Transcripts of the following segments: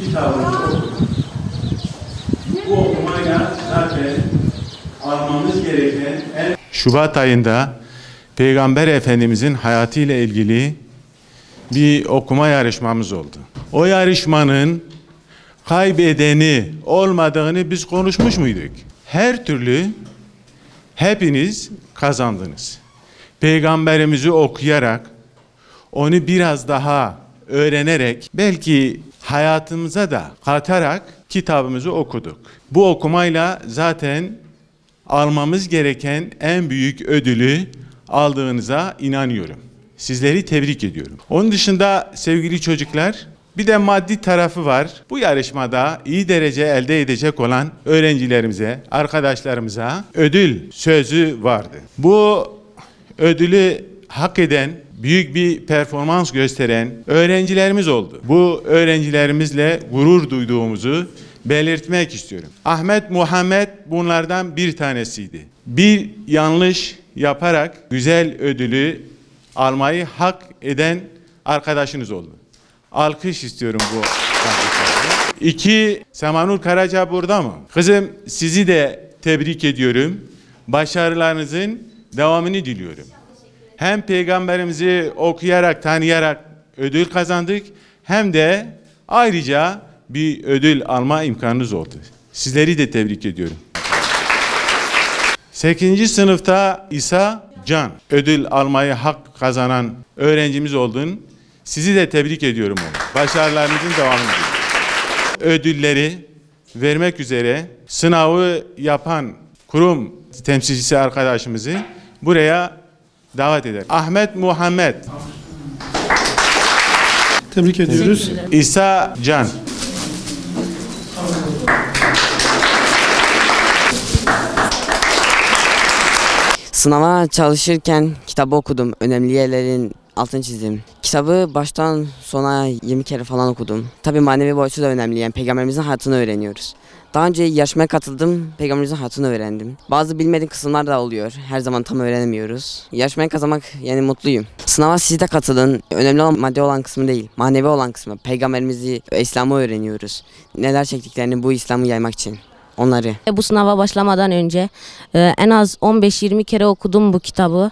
kitabını okudum. Bu okumayla zaten almamız gereken Şubat ayında Peygamber Efendimizin hayatıyla ilgili bir okuma yarışmamız oldu. O yarışmanın kaybedeni olmadığını biz konuşmuş muyduk? Her türlü hepiniz kazandınız. Peygamberimizi okuyarak, onu biraz daha öğrenerek, belki hayatımıza da katarak kitabımızı okuduk. Bu okumayla zaten almamız gereken en büyük ödülü aldığınıza inanıyorum. Sizleri tebrik ediyorum. Onun dışında sevgili çocuklar, bir de maddi tarafı var. Bu yarışmada iyi derece elde edecek olan öğrencilerimize, arkadaşlarımıza ödül sözü vardı. Bu ödülü hak eden, büyük bir performans gösteren öğrencilerimiz oldu. Bu öğrencilerimizle gurur duyduğumuzu belirtmek istiyorum. Ahmet Muhammed bunlardan bir tanesiydi. Bir yanlış yaparak güzel ödülü almayı hak eden arkadaşınız oldu. Alkış istiyorum bu arkadaşlar. 2. Semanur Karaca burada mı? Kızım, sizi de tebrik ediyorum. Başarılarınızın devamını diliyorum. Hem Peygamberimizi okuyarak, tanıyarak ödül kazandık, hem de ayrıca bir ödül alma imkanınız oldu. Sizleri de tebrik ediyorum. 8. sınıfta İsa Can ödül almayı hak kazanan öğrencimiz oldun. Sizi de tebrik ediyorum onu. Başarılarınızın devamını diliyorum. Ödülleri vermek üzere sınavı yapan kurum temsilcisi arkadaşımızı buraya davet eder. Ahmet Muhammed. Tebrik ediyoruz. İsa Can. Sınava çalışırken kitabı okudum. Önemli yerlerin altını çizdim. Kitabı baştan sona 20 kere falan okudum. Tabii manevi boyutu da önemli. Yani Peygamberimizin hayatını öğreniyoruz. Daha önce yarışmaya katıldım. Peygamberimizin hayatını öğrendim. Bazı bilmediğim kısımlar da oluyor. Her zaman tam öğrenemiyoruz. Yarışmayı kazanmak, yani mutluyum. Sınava siz de katılın. Önemli olan maddi olan kısmı değil, manevi olan kısmı. Peygamberimizi, İslam'ı öğreniyoruz. Neler çektiklerini bu İslam'ı yaymak için. Onları. Bu sınava başlamadan önce en az 15-20 kere okudum bu kitabı.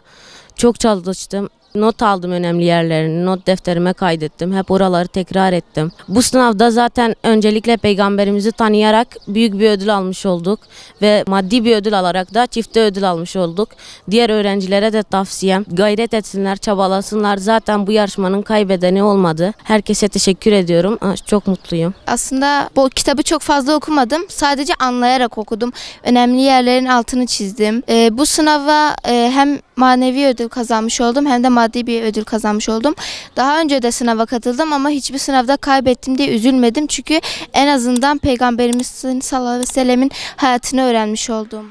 Çok çalıştım. Not aldım önemli yerlerini, not defterime kaydettim. Hep oraları tekrar ettim. Bu sınavda zaten öncelikle Peygamberimizi tanıyarak büyük bir ödül almış olduk. Ve maddi bir ödül alarak da çifte ödül almış olduk. Diğer öğrencilere de tavsiyem, gayret etsinler, çabalasınlar. Zaten bu yarışmanın kaybedeni olmadı. Herkese teşekkür ediyorum. Çok mutluyum. Aslında bu kitabı çok fazla okumadım. Sadece anlayarak okudum. Önemli yerlerin altını çizdim. Bu sınava hem manevi ödül kazanmış oldum hem de maddi bir ödül kazanmış oldum. Daha önce de sınava katıldım ama hiçbir sınavda kaybettim diye üzülmedim. Çünkü en azından Peygamberimizin sallallahu aleyhi ve sellemin hayatını öğrenmiş oldum.